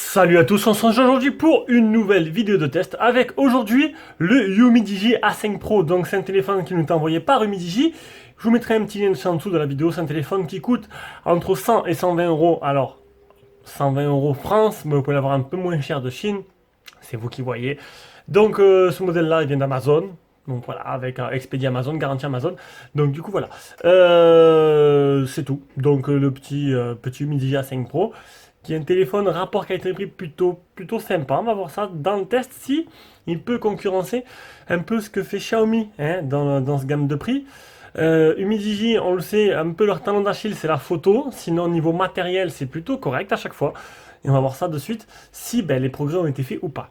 Salut à tous, on se retrouve aujourd'hui pour une nouvelle vidéo de test avec aujourd'hui le UmiDigi A5 Pro. Donc c'est un téléphone qui nous est envoyé par UmiDigi. Je vous mettrai un petit lien en dessous de la vidéo. C'est un téléphone qui coûte entre 100 et 120 euros. Alors 120 euros France, mais vous pouvez l'avoir un peu moins cher de Chine. C'est vous qui voyez. Donc ce modèle là il vient d'Amazon. Donc voilà, avec Expedit Amazon, garantie Amazon. Donc du coup voilà, c'est tout. Donc le petit UmiDigi A5 Pro, qui est un téléphone rapport qualité-prix plutôt sympa. On va voir ça dans le test si il peut concurrencer un peu ce que fait Xiaomi dans ce gamme de prix. UmiDigi, on le sait, un peu leur talon d'Achille, c'est la photo. Sinon, au niveau matériel, c'est plutôt correct à chaque fois. Et on va voir ça de suite, si les progrès ont été faits ou pas.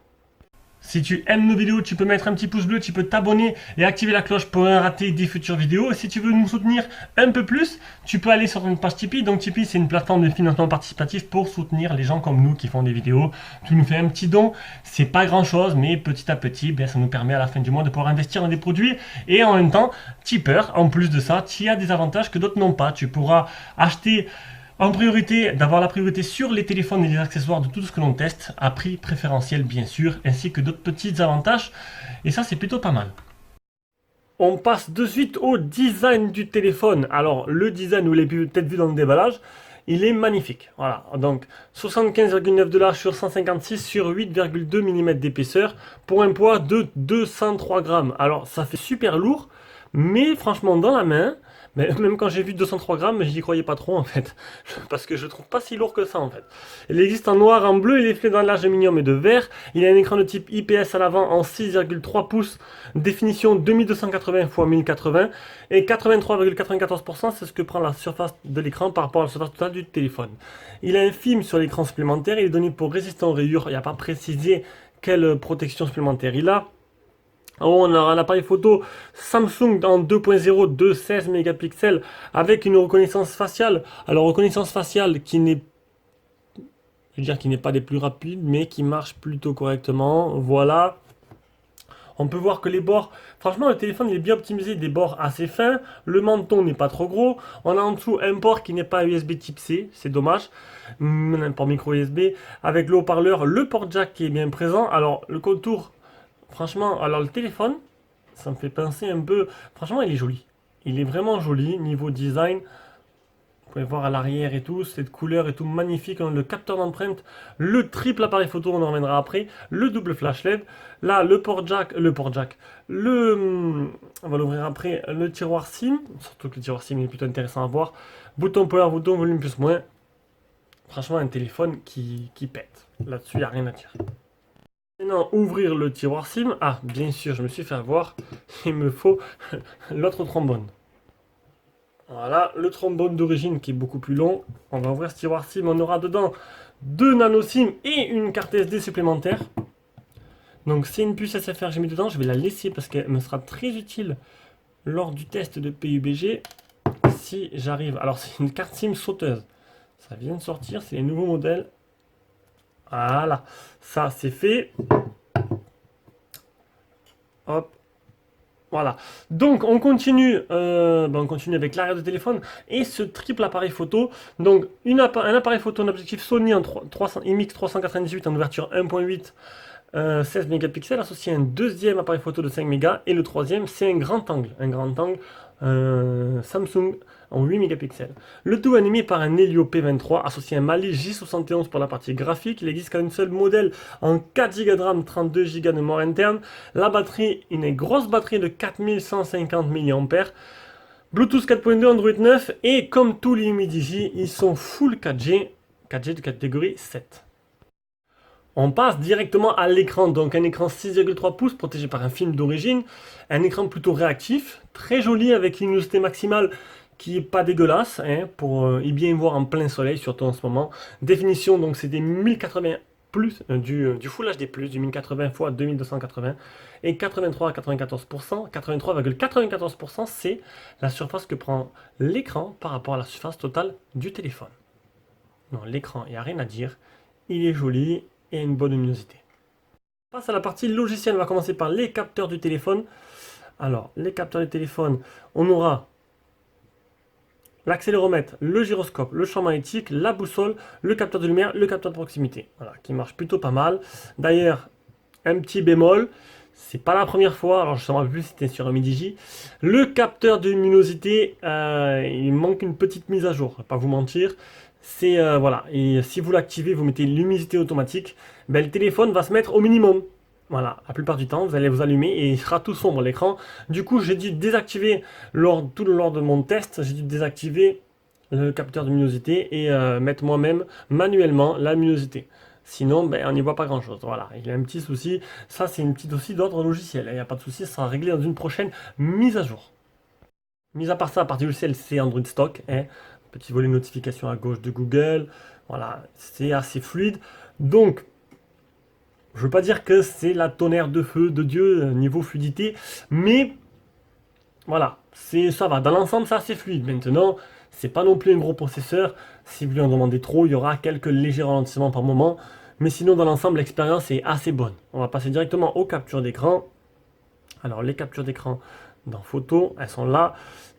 Si tu aimes nos vidéos, tu peux mettre un petit pouce bleu, tu peux t'abonner et activer la cloche pour rien rater des futures vidéos. Et si tu veux nous soutenir un peu plus, tu peux aller sur notre page Tipeee. Donc Tipeee, c'est une plateforme de financement participatif pour soutenir les gens comme nous qui font des vidéos. Tu nous fais un petit don, c'est pas grand chose, mais petit à petit, ça nous permet à la fin du mois de pouvoir investir dans des produits. Et en même temps, tipeur, en plus de ça, tu as des avantages que d'autres n'ont pas. Tu pourras acheter en priorité, d'avoir la priorité sur les téléphones et les accessoires de tout ce que l'on teste, à prix préférentiel bien sûr, ainsi que d'autres petits avantages, et ça c'est plutôt pas mal. On passe de suite au design du téléphone. Alors le design, vous l'avez peut-être vu dans le déballage, il est magnifique. Voilà, donc 75,9 de large sur 156 sur 8,2 mm d'épaisseur pour un poids de 203 grammes. Alors ça fait super lourd, mais franchement dans la main, même quand j'ai vu 203 grammes, j'y croyais pas trop en fait. Parce que je trouve pas si lourd que ça en fait. Il existe en noir, en bleu, il est fait dans l'aluminium et de verre. Il a un écran de type IPS à l'avant en 6,3 pouces. Définition 2280 x 1080. Et 83,94%, c'est ce que prend la surface de l'écran par rapport à la surface totale du téléphone. Il a un film sur l'écran supplémentaire. Il est donné pour résistant aux rayures. Il n'y a pas précisé quelle protection supplémentaire il a. En haut, on a un appareil photo Samsung en 2.0 de 16 mégapixels avec une reconnaissance faciale. Alors, reconnaissance faciale qui n'est, qui n'est pas des plus rapides, mais qui marche plutôt correctement. Voilà. On peut voir que les bords, franchement, le téléphone il est bien optimisé, des bords assez fins. Le menton n'est pas trop gros. On a en dessous un port qui n'est pas USB type C, c'est dommage. Un port micro USB avec le haut-parleur, le port jack qui est bien présent. Alors, le contour. Franchement, alors le téléphone, ça me fait penser un peu. Franchement, il est joli. Il est vraiment joli niveau design. Vous pouvez voir à l'arrière et tout, cette couleur et tout magnifique. Le capteur d'empreinte, le triple appareil photo, on en reviendra après. Le double flash LED. Là, le port jack. On va l'ouvrir après. Le tiroir SIM. Surtout que le tiroir SIM est plutôt intéressant à voir. Bouton power, bouton volume plus moins. Franchement, un téléphone qui pète. Là-dessus, il n'y a rien à dire. Maintenant, ouvrir le tiroir SIM. Ah, bien sûr, je me suis fait avoir. Il me faut l'autre trombone. Voilà, le trombone d'origine qui est beaucoup plus long. On va ouvrir ce tiroir SIM. On aura dedans 2 nano SIM et une carte SD supplémentaire. Donc, c'est une puce SFR que j'ai mis dedans. Je vais la laisser parce qu'elle me sera très utile lors du test de PUBG. Si j'arrive. Alors, c'est une carte SIM sauteuse. Ça vient de sortir. C'est les nouveaux modèles. Voilà, ça c'est fait. Hop, voilà. Donc on continue avec l'arrière de téléphone et ce triple appareil photo. Donc un appareil photo, un objectif Sony en IMX 398 en ouverture 1.8. 16 mégapixels associé à un deuxième appareil photo de 5 mégas et le troisième c'est un grand angle Samsung en 8 mégapixels. Le tout animé par un Helio P23 associé à un Mali J71 pour la partie graphique. Il existe qu'un seul modèle en 4 Go de RAM, 32 Go de mémoire interne. La batterie, une grosse batterie de 4150 mAh. Bluetooth 4.2, Android 9 et comme tous les UmiDigi, ils sont full 4G de catégorie 7. On passe directement à l'écran, donc un écran 6,3 pouces protégé par un film d'origine, un écran plutôt réactif, très joli avec une luminosité maximale qui est pas dégueulasse, pour y bien voir en plein soleil, surtout en ce moment. Définition, donc c'est des 1080 du Full HD+, du 1080 x 2280, et 83 à 94%, 83,94% c'est la surface que prend l'écran par rapport à la surface totale du téléphone. Non, l'écran, il n'y a rien à dire, il est joli et a une bonne luminosité. On passe à la partie logicielle, on va commencer par les capteurs du téléphone. Alors, les capteurs du téléphone, on aura l'accéléromètre, le gyroscope, le champ magnétique, la boussole, le capteur de lumière, le capteur de proximité. Voilà, qui marche plutôt pas mal. D'ailleurs, un petit bémol, c'est pas la première fois, alors je ne sais pas plus si c'était sur un Midigi. Le capteur de luminosité, il manque une petite mise à jour, je vais pas vous mentir. C'est voilà, et si vous l'activez, vous mettez luminosité automatique, ben, le téléphone va se mettre au minimum. Voilà, la plupart du temps, vous allez vous allumer et il sera tout sombre l'écran. Du coup, j'ai dû désactiver tout le long de mon test, j'ai dû désactiver le capteur de luminosité et mettre moi-même manuellement la luminosité. Sinon, ben, on n'y voit pas grand-chose. Voilà, il y a un petit souci. Ça, c'est une petite aussi d'ordre logiciel. Il n'y a pas de souci, ça sera réglé dans une prochaine mise à jour. Mis à part ça, la partie logicielle, c'est Android stock. Hein. Petit volet notification à gauche de Google. Voilà, c'est assez fluide. Donc, je ne veux pas dire que c'est la tonnerre de feu de Dieu niveau fluidité, mais voilà, ça va. Dans l'ensemble, c'est assez fluide. Maintenant, c'est pas non plus un gros processeur. Si vous lui en demandez trop, il y aura quelques légers ralentissements par moment. Mais sinon, dans l'ensemble, l'expérience est assez bonne. On va passer directement aux captures d'écran. Alors, les captures d'écran dans photo, elles sont là.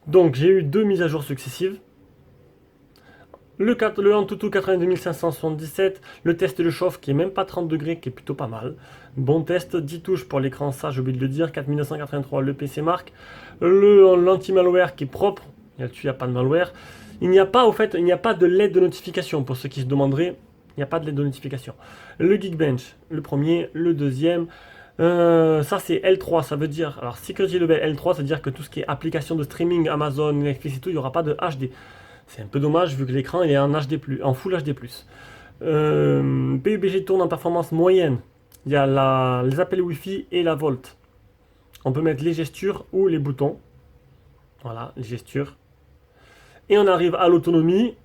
Donc, j'ai eu 2 mises à jour successives. Le Antutu 82577, le test de chauffe qui est même pas 30 degrés, qui est plutôt pas mal. Bon test, 10 touches pour l'écran, ça j'ai oublié de le dire, 4983 le PC Mark. L'anti-malware qui est propre, là-dessus il n'y a pas de malware. Il n'y a pas, au fait, il n'y a pas de LED de notification, pour ceux qui se demanderaient, il n'y a pas de LED de notification. Le Geekbench, le premier, le deuxième. Ça c'est L3, ça veut dire, alors Security Level L3, ça veut dire que tout ce qui est application de streaming, Amazon, Netflix et tout, il n'y aura pas de HD. C'est un peu dommage vu que l'écran est en HD+, en Full HD+. PUBG tourne en performance moyenne. Il y a les appels Wi-Fi et la Volt. On peut mettre les gestures ou les boutons. Voilà, les gestures. Et on arrive à l'autonomie.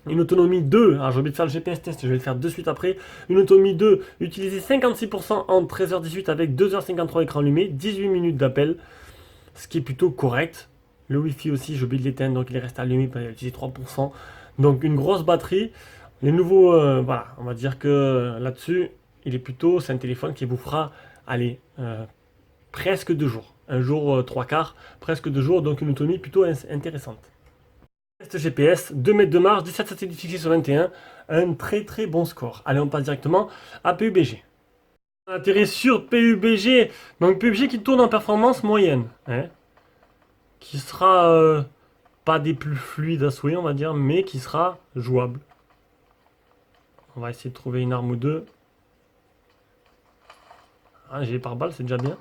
Une autonomie 2, alors j'ai oublié de faire le GPS test, je vais le faire de suite après. Une autonomie 2, utiliser 56% en 13h18 avec 2h53 écran allumé, 18 minutes d'appel, ce qui est plutôt correct. Le Wi-Fi aussi, j'ai oublié de l'éteindre, donc il reste allumé, il a utilisé 3%. Donc une grosse batterie. Les nouveaux, voilà, on va dire que là-dessus, c'est un téléphone qui vous fera, allez, presque 2 jours. Un jour, 3 quarts, presque 2 jours, donc une autonomie plutôt intéressante. Test GPS, 2 mètres de marge, 17 satellites fixés sur 21, un très très bon score. Allez, on passe directement à PUBG. On a atterri sur PUBG, donc PUBG qui tourne en performance moyenne. Hein, qui sera pas des plus fluides à souhait, on va dire, mais qui sera jouable. On va essayer de trouver une arme ou deux. Un gilet pare-balles, c'est déjà bien.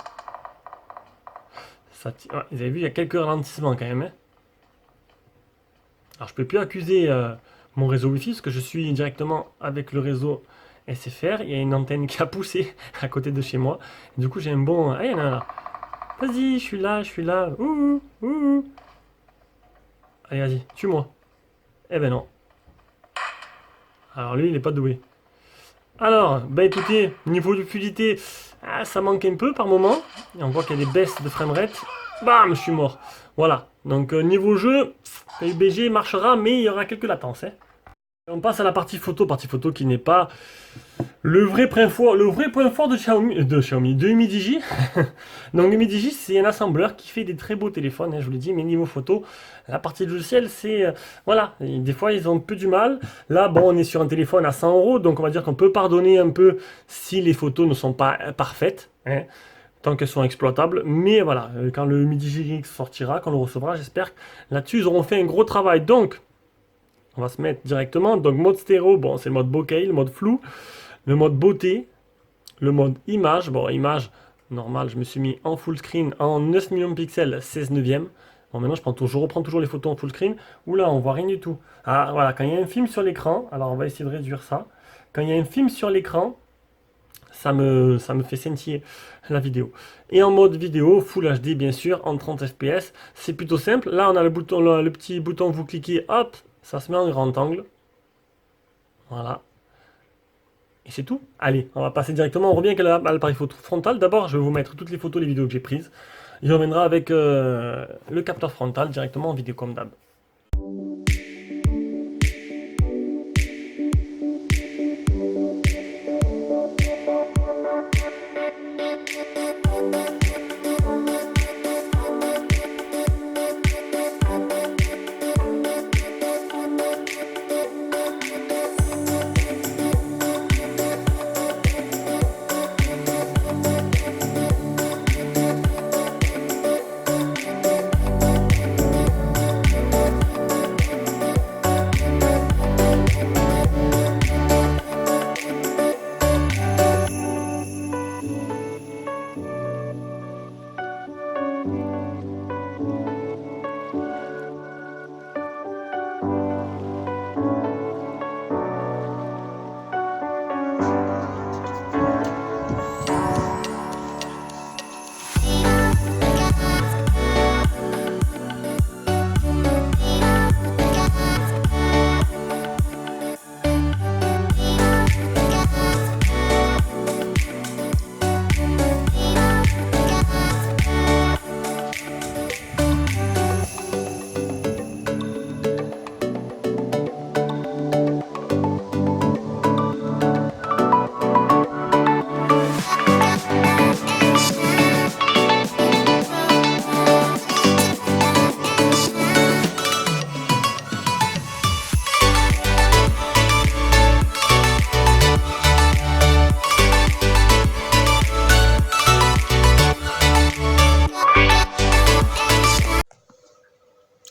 Ouais, vous avez vu, il y a quelques ralentissements quand même. Hein. Alors, je peux plus accuser mon réseau Wi-Fi, parce que je suis directement avec le réseau SFR. Il y a une antenne qui a poussé à côté de chez moi. Du coup, j'ai un bon... Ah, il y en a un là. Vas-y, je suis là, je suis là. Ouh, ouh. Allez, vas-y, tue-moi. Eh ben non. Alors lui, il n'est pas doué. Alors, bah écoutez, niveau de fluidité, ça manque un peu par moment. Et on voit qu'il y a des baisses de framerate. Bam, je suis mort. Voilà. Donc niveau jeu, PUBG marchera, mais il y aura quelques latences. Hein. On passe à la partie photo qui n'est pas le vrai point fort de Umidigi. Donc Umidigi, c'est un assembleur qui fait des très beaux téléphones, hein, je vous l'ai dit, mais niveau photo, la partie logicielle, c'est... voilà, et des fois ils ont un peu du mal. Là, bon, on est sur un téléphone à 100 €, donc on va dire qu'on peut pardonner un peu si les photos ne sont pas parfaites, hein, tant qu'elles sont exploitables. Mais voilà, quand le Umidigi X sortira, quand on le recevra, j'espère que là-dessus, ils auront fait un gros travail. Donc, on va se mettre directement. Donc, mode stéréo, bon, c'est le mode bokeh, le mode flou. Le mode beauté, le mode image, bon image normale, je me suis mis en full screen en 9 millions de pixels, 16 neuvième. Bon maintenant je reprends toujours les photos en full screen, où là on voit rien du tout. Ah voilà, quand il y a un film sur l'écran, alors on va essayer de réduire ça. Quand il y a un film sur l'écran, ça me fait scintiller la vidéo. Et en mode vidéo, full HD bien sûr, en 30 fps, c'est plutôt simple. Là on a le petit bouton, vous cliquez, hop, ça se met en grand angle. Voilà. Et c'est tout. Allez, on va passer directement, on revient avec l'appareil photo frontal. D'abord, je vais vous mettre toutes les photos, les vidéos que j'ai prises. Et on reviendra avec le capteur frontal directement en vidéo comme d'hab.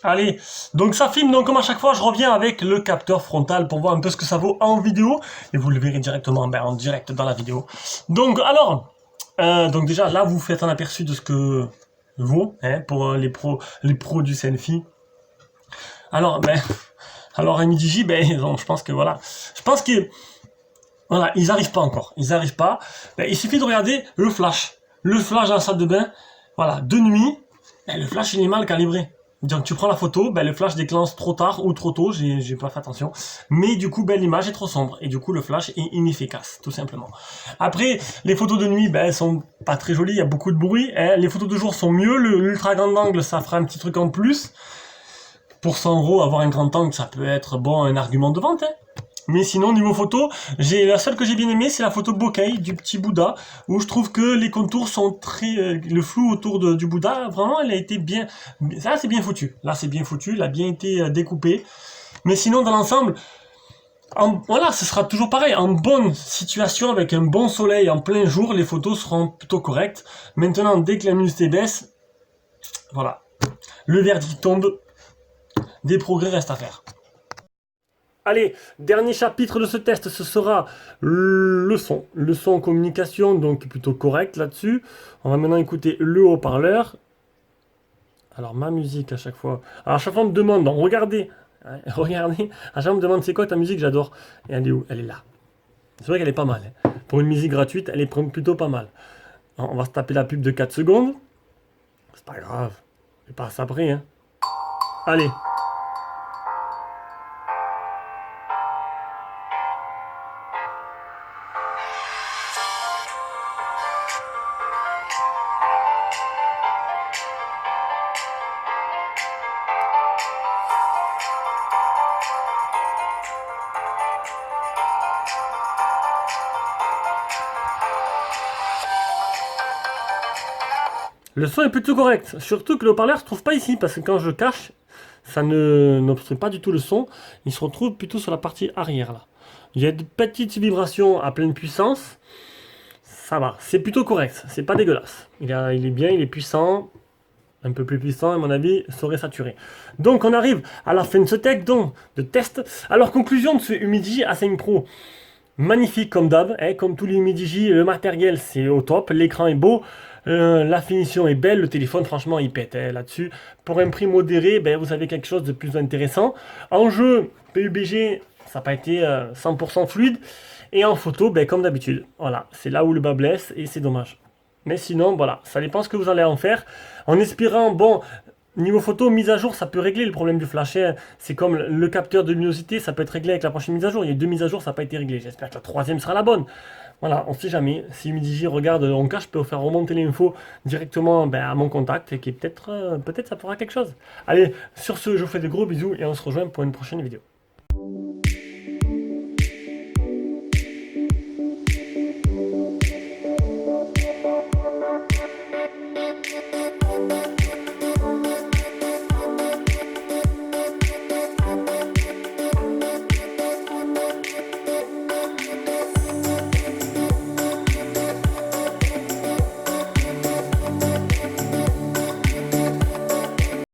Allez, donc ça filme, donc comme à chaque fois, je reviens avec le capteur frontal pour voir un peu ce que ça vaut en vidéo, et vous le verrez directement en direct dans la vidéo. Donc alors, donc déjà là vous faites un aperçu de ce que vaut pour les pros du selfie. Alors alors Umidigi, donc, je pense que voilà, voilà, ils n'arrivent pas encore, ils n'arrivent pas. Il suffit de regarder le flash dans la salle de bain, voilà, de nuit, le flash il est mal calibré. Donc tu prends la photo, le flash déclenche trop tard ou trop tôt, j'ai pas fait attention. Mais du coup, l'image est trop sombre et du coup le flash est inefficace, tout simplement. Après, les photos de nuit, elles sont pas très jolies, il y a beaucoup de bruit. Les photos de jour sont mieux, l'ultra grand angle, ça fera un petit truc en plus. Pour 100 €, avoir un grand angle, ça peut être bon, un argument de vente. Mais sinon, niveau photo, la seule que j'ai bien aimée, c'est la photo bokeh du petit Bouddha, où je trouve que les contours sont très... le flou autour du Bouddha, vraiment, elle a été bien... Là, c'est bien foutu. Là, c'est bien foutu, il a bien été découpé. Mais sinon, dans l'ensemble, voilà, ce sera toujours pareil. En bonne situation, avec un bon soleil en plein jour, les photos seront plutôt correctes. Maintenant, dès que la luminosité baisse, voilà, le verdict tombe, des progrès restent à faire. Allez, dernier chapitre de ce test, ce sera le son. Le son en communication, donc plutôt correct là-dessus. On va maintenant écouter le haut-parleur. Alors ma musique à chaque fois. Alors à chaque fois on me demande, donc regardez, regardez, à chaque fois on me demande c'est quoi ta musique, j'adore. Et elle est où? Elle est là. C'est vrai qu'elle est pas mal. Pour une musique gratuite, elle est plutôt pas mal. Alors, on va se taper la pub de 4 secondes. C'est pas grave, je passe après. Allez. Le son est plutôt correct, surtout que le haut-parleur ne se trouve pas ici, parce que quand je cache, ça n'obstrue pas du tout le son, il se retrouve plutôt sur la partie arrière là. Il y a de petites vibrations à pleine puissance, ça va, c'est plutôt correct, c'est pas dégueulasse. Il est bien, il est puissant, un peu plus puissant à mon avis, serait saturé. Donc on arrive à la fin de ce test. Alors conclusion de ce Umidigi A5 Pro. Magnifique comme d'hab, comme tous les Umidigi, le matériel c'est au top, l'écran est beau, la finition est belle, le téléphone franchement il pète là-dessus. Pour un prix modéré, vous avez quelque chose de plus intéressant. En jeu, PUBG, ça n'a pas été 100% fluide. Et en photo, comme d'habitude, voilà, c'est là où le bas blesse et c'est dommage. Mais sinon, voilà, ça dépend ce que vous allez en faire. En espérant, bon, Niveau photo, mise à jour, ça peut régler le problème du flash, hein. C'est comme le capteur de luminosité, ça peut être réglé avec la prochaine mise à jour. Il y a 2 mises à jour, ça n'a pas été réglé. J'espère que la troisième sera la bonne. Voilà, on sait jamais. Si Humidigi regarde en cas, je peux faire remonter l'info directement à mon contact et qui peut-être ça fera quelque chose. Allez, sur ce, je vous fais de gros bisous et on se rejoint pour une prochaine vidéo.